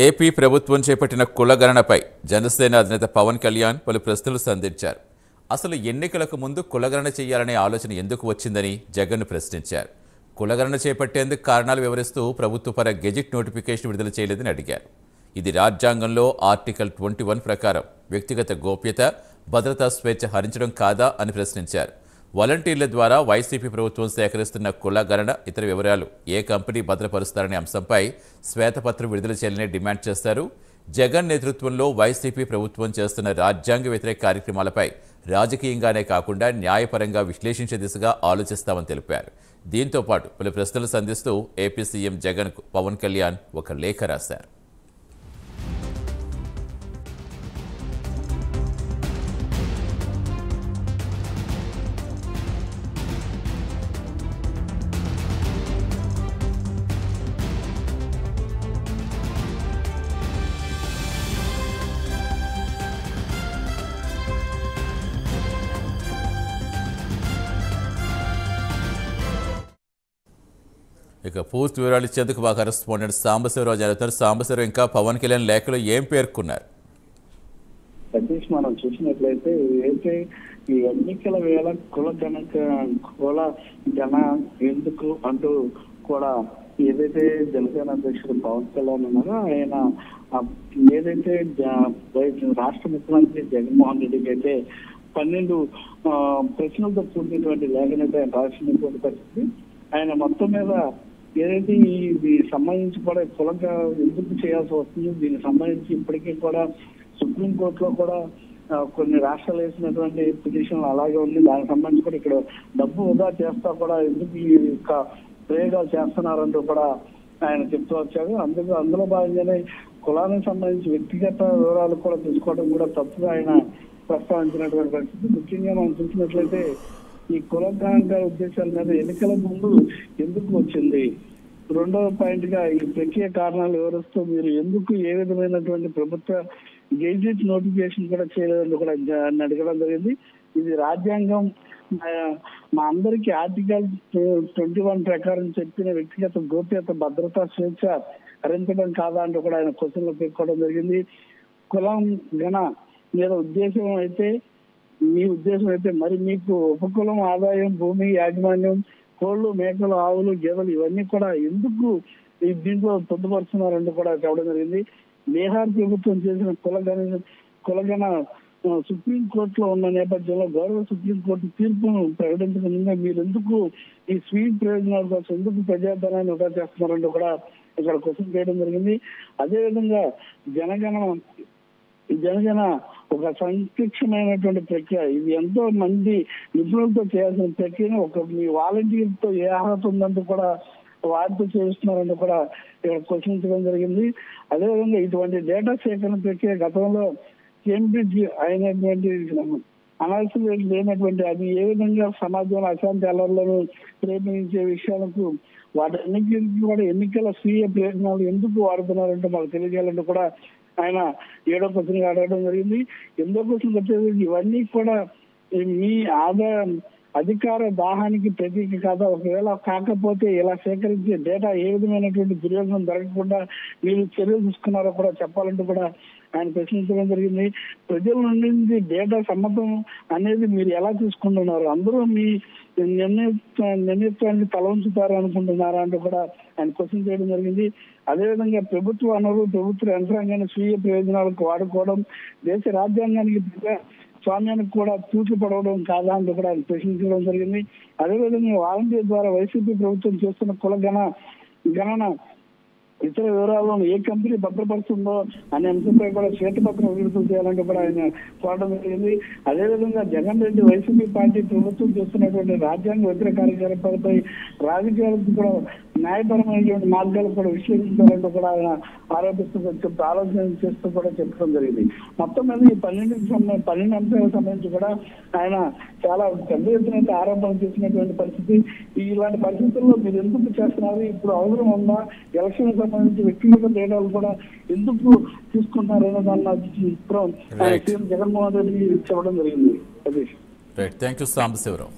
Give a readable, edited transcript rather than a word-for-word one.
AP ప్రభుత్వం చేపట్టిన కులగణనపై జనసేన అధినేత పవన్ కళ్యాణ్ పలు ప్రశ్నలు సంధించారు. అసలు ఎన్నికలకు ముందు కులగణన చేయాలనే ఆలోచన ఎందుకు వచ్చిందని జగన్ ప్రశ్నించారు. కులగణన చేపట్టేందుకు కారణాలు వివరిస్తూ ప్రభుత్వపర గెజిట్ నోటిఫికేషన్ విడుదల చేయలేదని అడిగారు. ఇది రాజ్యాంగంలో ఆర్టికల్ 21 ప్రకారం వ్యక్తిగత గోప్యత, భద్రతా స్వేచ్ఛ హరించడం కాదా అని ప్రశ్నించారు. వాలంటీర్ల ద్వారా వైసీపీ ప్రభుత్వం సేకరిస్తున్న కులగణన ఇతర వివరాలు ఏ కంపెనీ భద్రపరుస్తారనే అంశంపై శ్వేతపత్రం విడుదల చేయాలని డిమాండ్ చేస్తారు. జగన్ నేతృత్వంలో వైసీపీ ప్రభుత్వం చేస్తున్న రాజ్యాంగ వ్యతిరేక కార్యక్రమాలపై రాజకీయంగానే కాకుండా న్యాయపరంగా విశ్లేషించే దిశగా ఆలోచిస్తామని తెలిపారు. దీంతో పాటు పలు ప్రశ్నలు సంధిస్తూ ఏపీ సీఎం జగన్కు పవన్ కళ్యాణ్ ఒక లేఖ రాశారు. ఇక పూర్తి వివరాలు ఇచ్చేందుకు మా కరెస్పాండెంట్ సాంబశివరావు జరుగుతారు. సాంబశివరావు, ఇంకా పవన్ కళ్యాణ్ లేఖలో ఏం పేర్కొన్నారు? సతీష్, మనం చూసినట్లయితే ఏదైతే ఈ ఎన్నికల వేళ కుల గణ ఎందుకు అంటూ కూడా ఏదైతే జనసేన అధ్యక్షుడు పవన్ కళ్యాణ్ ఉన్నారో ఆయన ఏదైతే రాష్ట్ర ముఖ్యమంత్రి జగన్మోహన్ రెడ్డికి అయితే 12 ప్రశ్నలతో కూడినటువంటి లేఖనైతే ఆయన రాసినటువంటి పరిస్థితి. ఆయన మొత్తం మీద ఏదైతే దీనికి సంబంధించి కూడా కులంగా ఎందుకు చేయాల్సి వస్తుంది, దీనికి సంబంధించి ఇప్పటికీ కూడా సుప్రీంకోర్టులో కూడా కొన్ని రాష్ట్రాలు వేసినటువంటి పిటిషన్లు అలాగే ఉంది. దానికి సంబంధించి కూడా ఇక్కడ డబ్బు వృధా చేస్తా కూడా ఎందుకు ఈ యొక్క ప్రయోగాలు చేస్తున్నారంటూ కూడా ఆయన చెప్తూ వచ్చారు. అందులో భాగంగానే కులానికి సంబంధించి వ్యక్తిగత వివరాలు కూడా తీసుకోవడం కూడా తప్పుగా ఆయన ప్రస్తావించినటువంటి పరిస్థితి. ముఖ్యంగా మనం చూసినట్లయితే ఈ కులగణన ఉద్దేశాల మీద ఎన్నికల ముందు ఎందుకు వచ్చింది, రెండవ పాయింట్ గా ఈ ప్రత్యేక కారణాలు వివరిస్తూ మీరు ఎందుకు ఏ విధమైనటువంటి ప్రభుత్వ గెజిట్ నోటిఫికేషన్ కూడా చేయలేదని కూడా అడగడం జరిగింది. ఇది రాజ్యాంగం మా అందరికీ ఆర్టికల్ 21 ప్రకారం చెప్పిన వ్యక్తిగత గోప్యత, భద్రతా స్వేచ్ఛ హరించడం కాదా అంటూ కూడా ఆయన క్వశ్చన్లో పేర్కోవడం జరిగింది. కులం గణ మీద మీ ఉద్దేశం అయితే మరి మీకు ఉపకులం, ఆదాయం, భూమి యాజమాన్యం, కోళ్లు, మేకలు, ఆవులు, గేదెలు ఇవన్నీ కూడా ఎందుకు దీంట్లో పొందుపరుస్తున్నారంటూ కూడా చెప్పడం జరిగింది. బీహార్ ప్రభుత్వం చేసిన కులగణ సుప్రీంకోర్టులో ఉన్న నేపథ్యంలో గౌరవ సుప్రీంకోర్టు తీర్పును ప్రకటించకుండా మీరు ఎందుకు ఈ స్వీట్ ప్రయోజనాల కోసం ఎందుకు ప్రజాధనాన్ని వృధా చేస్తున్నారంటూ కూడా ఇక్కడ క్వశ్చన్ చేయడం జరిగింది. అదేవిధంగా జనగణ ఒక సంక్షిప్తమైనటువంటి ప్రక్రియ, ఇది ఎంతో మంది నిపుణులతో చేయాల్సిన ప్రక్రియను మీ వాలంటీర్తో ఏ అర్హత ఉందంటూ కూడా వారితో చేస్తున్నారంటూ కూడా ఇక్కడ క్వశ్చనించడం జరిగింది. అదేవిధంగా ఇటువంటి డేటా సేకరణ ప్రక్రియ గతంలో కేంబ్రిడ్జ్ అయినటువంటి అనాలిసిస్ లేనటువంటి అది ఏ విధంగా సమాజంలో అశాంతి అలర్లను ప్రేమించే విషయాలకు వాటన్నిటికీ కూడా ఎన్నికల స్వీయ ప్రయోజనాలు ఎందుకు వాడుతున్నారంటే మాకు తెలియజేయాలంటూ కూడా ఆయన 7వ క్వశ్చన్ అడగడం జరిగింది. 8వ క్వశ్చన్ వచ్చేది ఇవన్నీ కూడా మీ అధికార దాహానికి ప్రతీక కాదా, ఒకవేళ కాకపోతే ఇలా సేకరించే డేటా ఏ విధమైనటువంటి దుర్యోగం జరగకుండా మీరు చర్యలు తీసుకున్నారో కూడా చెప్పాలంటూ కూడా ఆయన ప్రశ్నించడం జరిగింది. ప్రజల నుండి డేటా సమ్మతం అనేది మీరు ఎలా తీసుకుంటున్నారు, అందరూ మీ నిర్ణయాన్ని తల ఉంచుతారు అనుకుంటున్నారా అంటూ కూడా ఆయన క్వశ్చన్ చేయడం జరిగింది. అదేవిధంగా ప్రభుత్వ వనరులు, ప్రభుత్వ యంత్రాంగాన్ని స్వీయ ప్రయోజనాలకు వాడుకోవడం దేశ రాజ్యాంగానికి స్వామ్యానికి కూడా తూచిపడవడం కాదా అంటూ కూడా ఆయన ప్రశ్నించడం జరిగింది. అదేవిధంగా వాలంటీర్ ద్వారా వైసీపీ ప్రభుత్వం చేస్తున్న గణన ఇతర వివరాలను ఏ కంపెనీ భద్రపరుస్తుందో అనే అంశంపై కూడా శ్వేతపత్రం విడుదల చేయాలంటూ కూడా ఆయన కోరడం జరిగింది. అదేవిధంగా జగన్ రెడ్డి వైసీపీ పార్టీ ప్రభుత్వం చేస్తున్నటువంటి రాజ్యాంగ వ్యతిరేక కార్యకలాపాలపై రాజకీయాలకు కూడా న్యాయపరమైనటువంటి మార్గాలు కూడా విశ్లేషించాలంటూ కూడా ఆయన ఆలోచన చేస్తూ కూడా చెప్పడం జరిగింది. మొత్తం మీద ఈ 12 అంశాలకు సంబంధించి కూడా ఆయన చాలా పెద్ద ఎత్తున ఆరోపణలు చేసినటువంటి పరిస్థితి. ఇలాంటి పరిస్థితుల్లో మీరు ఎందుకు చేస్తున్నారు, ఇప్పుడు అవసరం ఉందా, ఎలక్షన్ సంబంధించి వ్యక్తిగత డేటాలు కూడా ఎందుకు తీసుకుంటున్నారనే దాన్ని సీఎం జగన్మోహన్ రెడ్డి చెప్పడం జరిగింది. Thank you Sambasivarao.